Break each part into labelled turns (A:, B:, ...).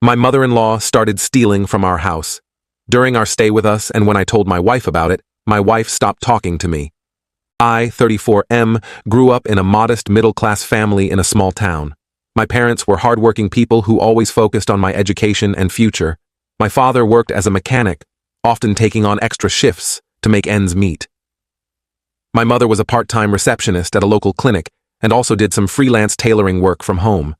A: My mother-in-law started stealing from our house. During our stay with us and when I told my wife about it, my wife stopped talking to me. I, 34M, grew up in a modest middle-class family in a small town. My parents were hardworking people who always focused on my education and future. My father worked as a mechanic, often taking on extra shifts to make ends meet. My mother was a part-time receptionist at a local clinic and also did some freelance tailoring work from home.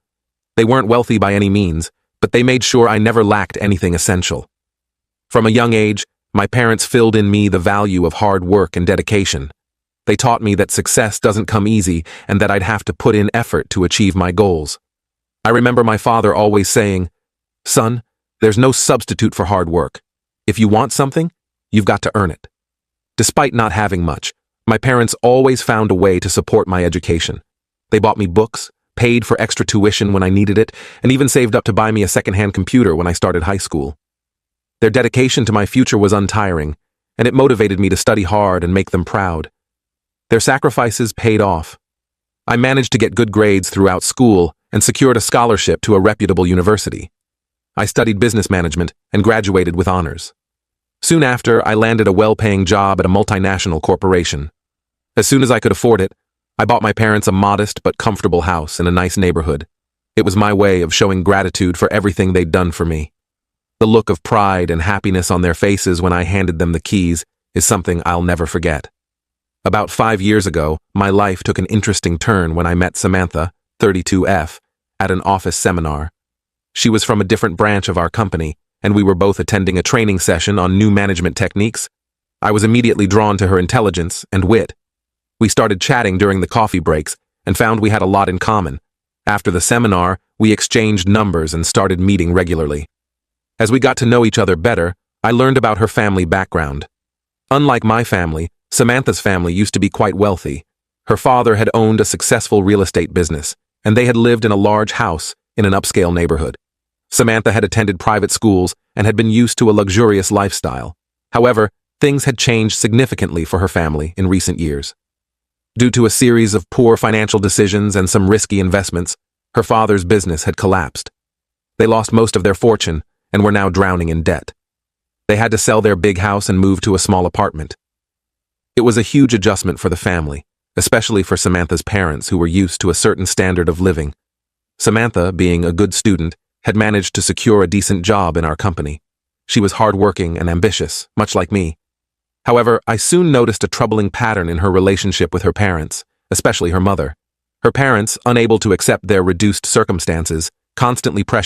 A: They weren't wealthy by any means, but they made sure I never lacked anything essential. From a young age, my parents filled in me the value of hard work and dedication. They taught me that success doesn't come easy and that I'd have to put in effort to achieve my goals. I remember my father always saying, "Son, there's no substitute for hard work. If you want something, you've got to earn it." Despite not having much, my parents always found a way to support my education. They bought me books, paid for extra tuition when I needed it, and even saved up to buy me a second-hand computer when I started high school. Their dedication to my future was untiring, and it motivated me to study hard and make them proud. Their sacrifices paid off. I managed to get good grades throughout school and secured a scholarship to a reputable university. I studied business management and graduated with honors. Soon after, I landed a well-paying job at a multinational corporation. As soon as I could afford it, I bought my parents a modest but comfortable house in a nice neighborhood. It was my way of showing gratitude for everything they'd done for me. The look of pride and happiness on their faces when I handed them the keys is something I'll never forget. About 5 years ago, my life took an interesting turn when I met Samantha, 32F, at an office seminar. She was from a different branch of our company, and we were both attending a training session on new management techniques. I was immediately drawn to her intelligence and wit. We started chatting during the coffee breaks and found we had a lot in common. After the seminar, we exchanged numbers and started meeting regularly. As we got to know each other better, I learned about her family background. Unlike my family, Samantha's family used to be quite wealthy. Her father had owned a successful real estate business, and they had lived in a large house in an upscale neighborhood. Samantha had attended private schools and had been used to a luxurious lifestyle. However, things had changed significantly for her family in recent years. Due to a series of poor financial decisions and some risky investments, her father's business had collapsed. They lost most of their fortune and were now drowning in debt. They had to sell their big house and move to a small apartment. It was a huge adjustment for the family, especially for Samantha's parents who were used to a certain standard of living. Samantha, being a good student, had managed to secure a decent job in our company. She was hardworking and ambitious, much like me. However, I soon noticed a troubling pattern in her relationship with her parents, especially her mother. Her parents, unable to accept their reduced circumstances, constantly pressured